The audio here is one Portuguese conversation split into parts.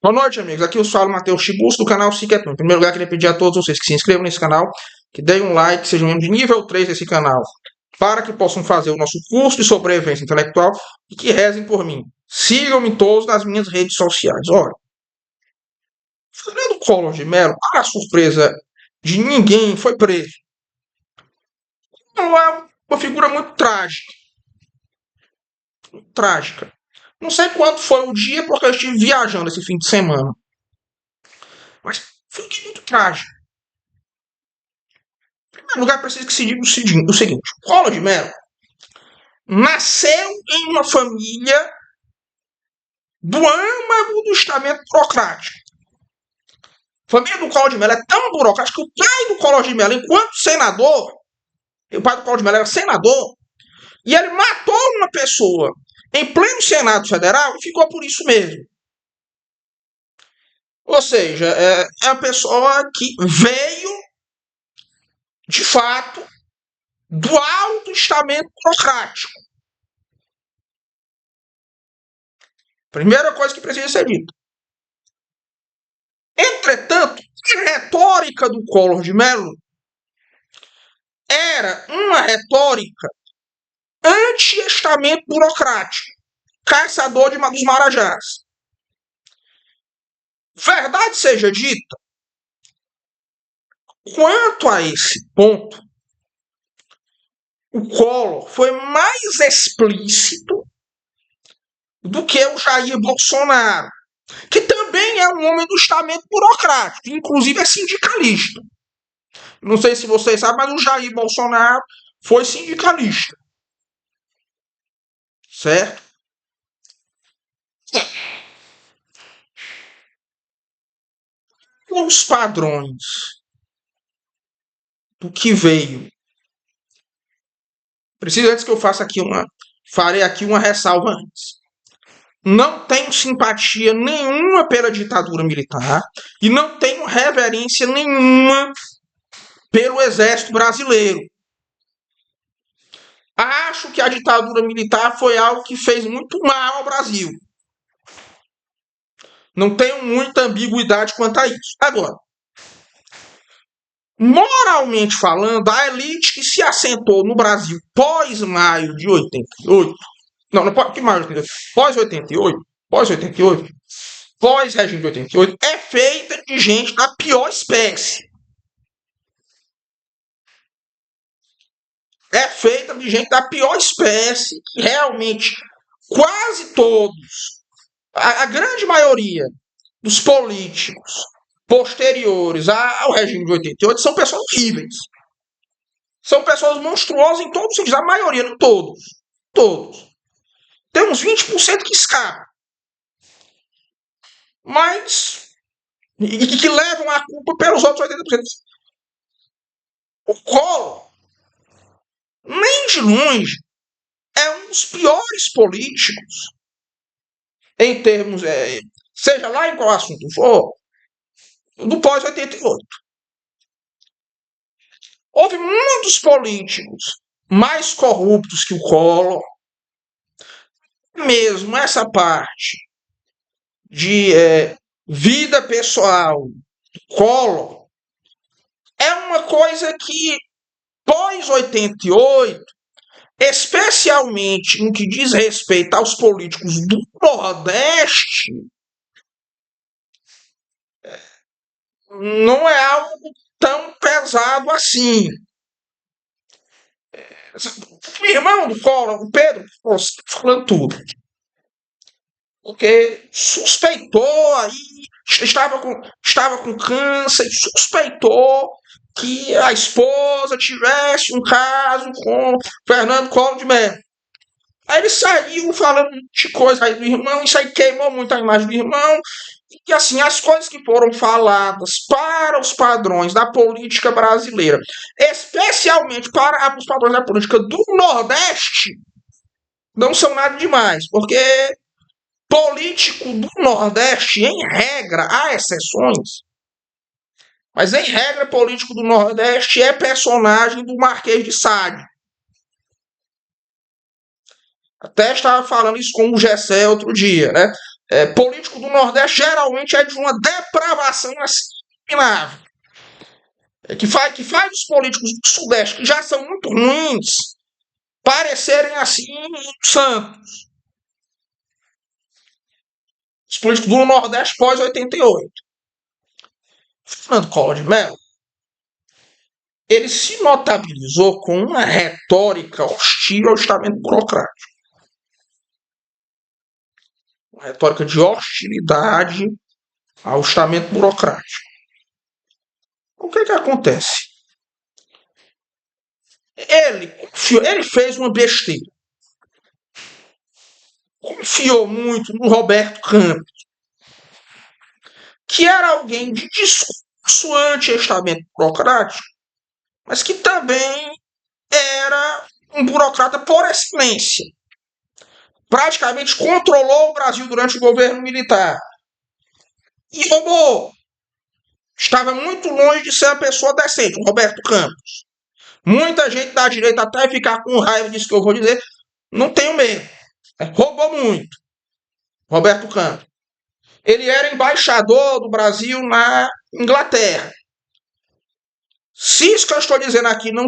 Boa noite, amigos. Aqui eu falo Matheus Chibus, do canal Ciquetum. Em primeiro lugar, queria pedir a todos vocês que se inscrevam nesse canal, que deem um like, sejam membros de nível 3 desse canal, para que possam fazer o nosso curso de sobrevivência intelectual e que rezem por mim. Sigam-me todos nas minhas redes sociais. Olha, Fernando Collor de Mello, para a surpresa de ninguém, foi preso. Não é uma figura muito trágica. Trágica. Não sei quanto foi o dia, porque eu estive viajando esse fim de semana. Mas foi muito trágico. Em primeiro lugar, preciso que se diga o seguinte: Collor de Mello nasceu em uma família do âmago do estamento burocrático. A família do Collor de Mello é tão burocrática que o pai do Collor de Mello, enquanto senador, o pai do Collor de Mello era senador, e ele matou uma pessoa em pleno Senado Federal e ficou por isso mesmo. Ou seja, é uma pessoa que veio, de fato, do alto estamento burocrático. Primeira coisa que precisa ser dita. Entretanto, a retórica do Collor de Mello era uma retórica anti-estamento burocrático, caçador dos marajás. Verdade seja dita, quanto a esse ponto, o Collor foi mais explícito do que o Jair Bolsonaro, que também é um homem do estamento burocrático, inclusive é sindicalista. Não sei se vocês sabem, mas o Jair Bolsonaro foi sindicalista. Certo? Os padrões do que veio. Preciso antes que eu faça aqui farei aqui uma ressalva antes. Não tenho simpatia nenhuma pela ditadura militar e não tenho reverência nenhuma pelo exército brasileiro. Acho que a ditadura militar foi algo que fez muito mal ao Brasil. Não tenho muita ambiguidade quanto a isso. Agora, moralmente falando, a elite que se assentou no Brasil pós-maio de 88, não pós-maio de 88, pós-88, pós-regime de 88, é feita de gente da pior espécie. É feita de gente da pior espécie, que realmente quase todos, a grande maioria dos políticos posteriores ao regime de 88 são pessoas horríveis. São pessoas monstruosas em todos os sentidos, a maioria, não todos. Todos. Tem uns 20% que escapam. Mas. E que levam a culpa pelos outros 80%. O Collor, nem de longe, é um dos piores políticos em termos, seja lá em qual assunto for, do pós-88. Houve muitos políticos mais corruptos que o Collor. Mesmo essa parte de vida pessoal do Collor é uma coisa que, pós-88, especialmente no que diz respeito aos políticos do Nordeste, não é algo tão pesado assim. O irmão do Collor, o Pedro, falando tudo. Porque suspeitou aí, estava com câncer, suspeitou que a esposa tivesse um caso com Fernando Collor de Mello. Aí ele saiu falando de coisa aí do irmão, isso aí queimou muito a imagem do irmão. E assim, as coisas que foram faladas para os padrões da política brasileira, especialmente para os padrões da política do Nordeste, não são nada demais. Porque político do Nordeste, em regra, há exceções, mas em regra, político do Nordeste é personagem do Marquês de Sade. Até estava falando isso com o Gessé outro dia, né? político do Nordeste geralmente é de uma depravação assimilável. Que faz os políticos do Sudeste, que já são muito ruins, parecerem assim santos. Os políticos do Nordeste pós-88. Fernando Collor de Mello, ele se notabilizou com uma retórica hostil ao estamento burocrático. Uma retórica de hostilidade ao estamento burocrático. O que acontece? Ele fez uma besteira. Confiou muito no Roberto Campos, que era alguém de discurso anti-estamento burocrático, mas que também era um burocrata por excelência. Praticamente controlou o Brasil durante o governo militar. E roubou. Estava muito longe de ser uma pessoa decente, o Roberto Campos. Muita gente da direita até ficar com raiva disso que eu vou dizer. Não tenho medo. Roubou muito. Roberto Campos. Ele era embaixador do Brasil na Inglaterra. Se isso que eu estou dizendo aqui não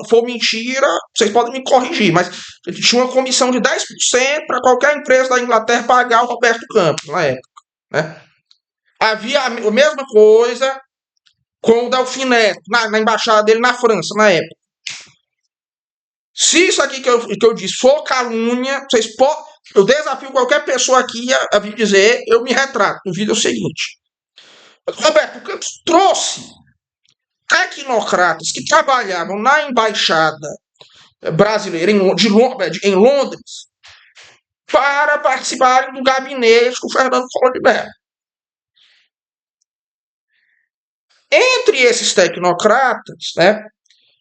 for mentira, vocês podem me corrigir, mas ele tinha uma comissão de 10% para qualquer empresa da Inglaterra pagar o Roberto Campos na época. Né? Havia a mesma coisa com o Delfim Neto, na embaixada dele na França, na época. Se isso aqui que eu disse for calúnia, eu desafio qualquer pessoa aqui a vir dizer, eu me retrato. O vídeo é o seguinte. Roberto Campos trouxe tecnocratas que trabalhavam na embaixada brasileira em Londres para participarem do gabinete com o Fernando Collor de Mello. Entre esses tecnocratas, né,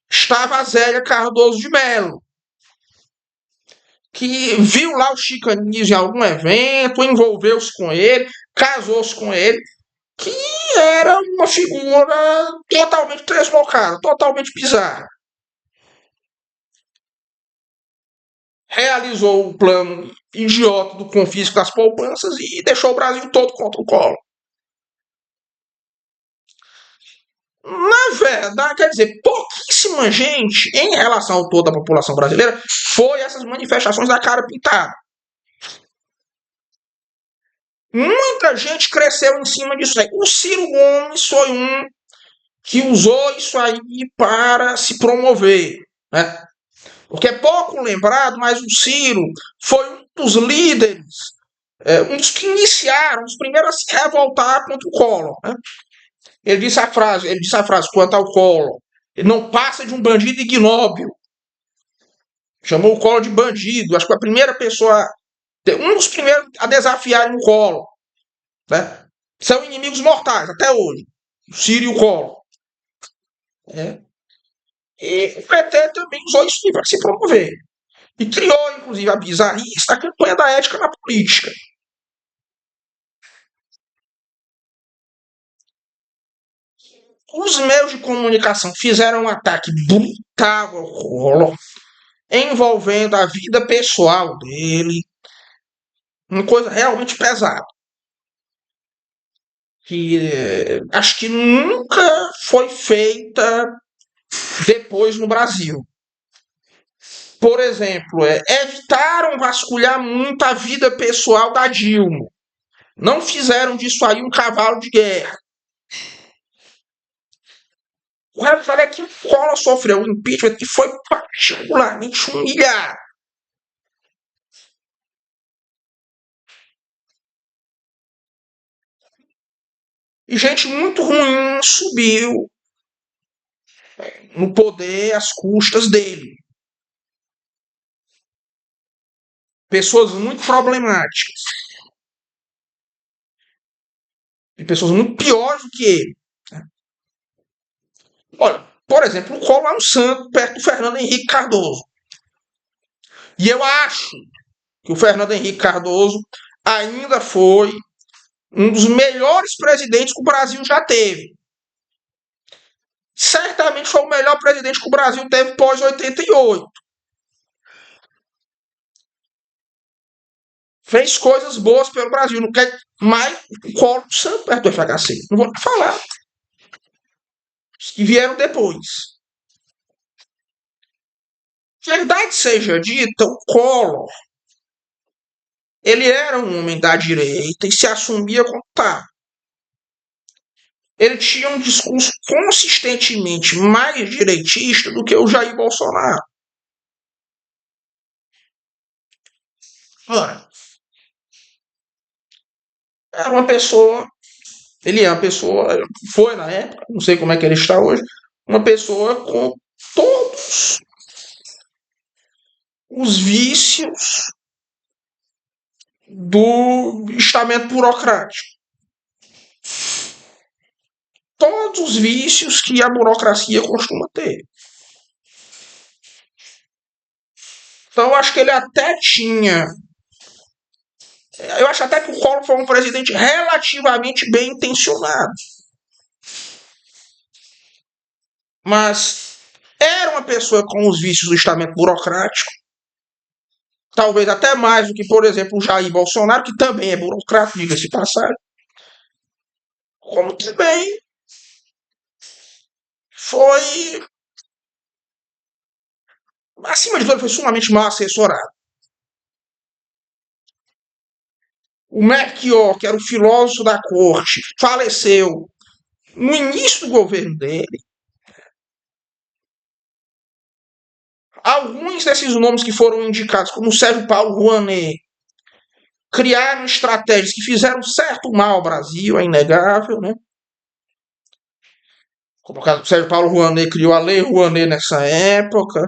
estava a Zélia Cardoso de Mello, que viu lá o Chico Anísio em algum evento, envolveu-se com ele, casou-se com ele, que era uma figura totalmente deslocada, totalmente bizarra. Realizou o plano idiota do confisco das poupanças e deixou o Brasil todo contra o Collor. Na verdade, quer dizer, pouquíssima gente, em relação a toda a população brasileira, foi essas manifestações da cara pintada. Muita gente cresceu em cima disso aí. O Ciro Gomes foi um que usou isso aí para se promover, né? Porque é pouco lembrado, mas o Ciro foi um dos líderes, um dos que iniciaram, os primeiros a se revoltar contra o Collor, né? Ele disse a frase quanto ao Collor. Ele não passa de um bandido ignóbil. Chamou o Collor de bandido. Acho que a primeira pessoa, um dos primeiros a desafiarem o Collor. Né? São inimigos mortais até hoje. O Ciro e o Collor. E o PT também usou isso para se promover. E criou, inclusive, a bizarrice da campanha da ética na política. Os meios de comunicação fizeram um ataque brutal ao Collor, envolvendo a vida pessoal dele, uma coisa realmente pesada. Que acho que nunca foi feita depois no Brasil. Por exemplo, evitaram vasculhar muito a vida pessoal da Dilma. Não fizeram disso aí um cavalo de guerra. Olha que o Collor sofreu um impeachment que foi particularmente humilhado. E gente muito ruim subiu no poder às custas dele. Pessoas muito problemáticas. E pessoas muito piores do que ele. Olha, por exemplo, o Collor é um santo perto do Fernando Henrique Cardoso. E eu acho que o Fernando Henrique Cardoso ainda foi um dos melhores presidentes que o Brasil já teve. Certamente foi o melhor presidente que o Brasil teve pós 88. fez coisas boas pelo Brasil, não quer mais o Collor Santo perto do FHC. Não vou falar. Os que vieram depois. Verdade seja dita, o Collor, ele era um homem da direita e se assumia como tal. Ele tinha um discurso consistentemente mais direitista do que o Jair Bolsonaro. Ora, era uma pessoa, ele é uma pessoa, foi na época, não sei como é que ele está hoje, uma pessoa com todos os vícios do estamento burocrático. Todos os vícios que a burocracia costuma ter. Então eu acho que ele até tinha. Eu acho até que o Collor foi um presidente relativamente bem intencionado. Mas era uma pessoa com os vícios do estamento burocrático. Talvez até mais do que, por exemplo, o Jair Bolsonaro, que também é burocrata, diga-se de passagem. Como também foi, acima de tudo, foi sumamente mal assessorado. O Melchior, que era o filósofo da corte, faleceu no início do governo dele. Alguns desses nomes que foram indicados, como o Sérgio Paulo Rouanet, criaram estratégias que fizeram certo mal ao Brasil, é inegável, né? Como o caso do Sérgio Paulo Rouanet criou a Lei Rouanet nessa época.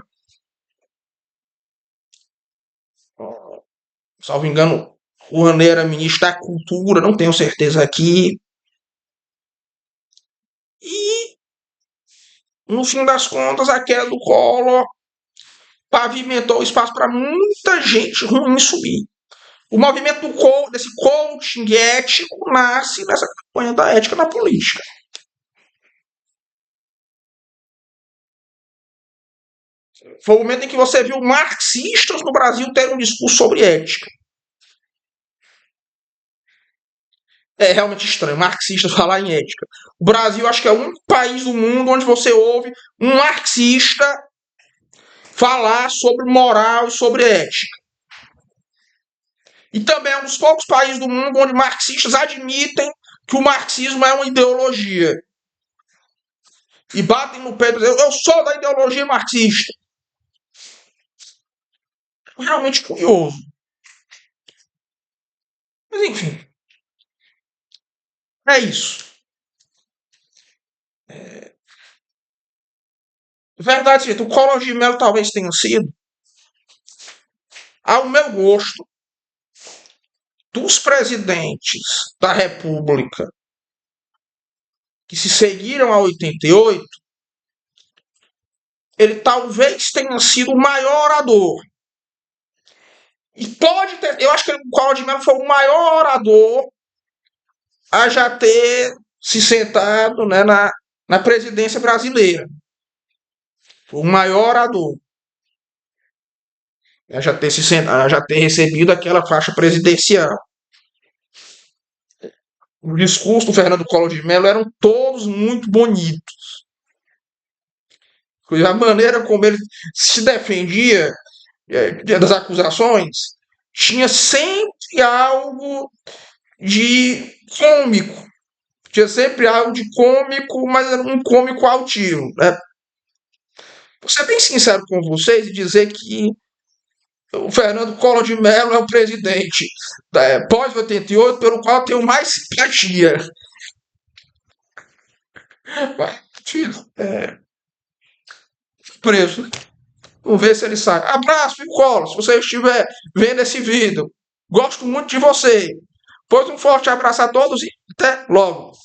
Salvo engano, Rouanet era ministro da Cultura, não tenho certeza aqui. E, no fim das contas, a queda do Collor pavimentou o espaço para muita gente ruim subir. O movimento desse coaching ético nasce nessa campanha da ética na política. Foi o momento em que você viu marxistas no Brasil terem um discurso sobre ética. É realmente estranho, marxistas falar em ética. O Brasil acho que é o único país do mundo onde você ouve um marxista falar sobre moral e sobre ética. E também é um dos poucos países do mundo onde marxistas admitem que o marxismo é uma ideologia. E batem no peito e dizem, eu sou da ideologia marxista. É realmente curioso. Mas enfim. É isso. Verdade, gente, o Collor de Mello talvez tenha sido, ao meu gosto, dos presidentes da República que se seguiram a 88, ele talvez tenha sido o maior orador. E pode ter, eu acho que o Collor de Mello foi o maior orador a já ter se sentado, né, na presidência brasileira. Foi o maior orador. A já ter, já ter recebido aquela faixa presidencial. O discurso do Fernando Collor de Mello eram todos muito bonitos. A maneira como ele se defendia das acusações tinha sempre algo de cômico. Tinha sempre algo de cômico, mas era um cômico altivo. Né? Vou ser bem sincero com vocês e dizer que o Fernando Collor de Mello é o presidente pós-88 pelo qual eu tenho mais simpatia. Preso. Vamos ver se ele sai. Abraço, Collor, se você estiver vendo esse vídeo. Gosto muito de você. Pois um forte abraço a todos e até logo.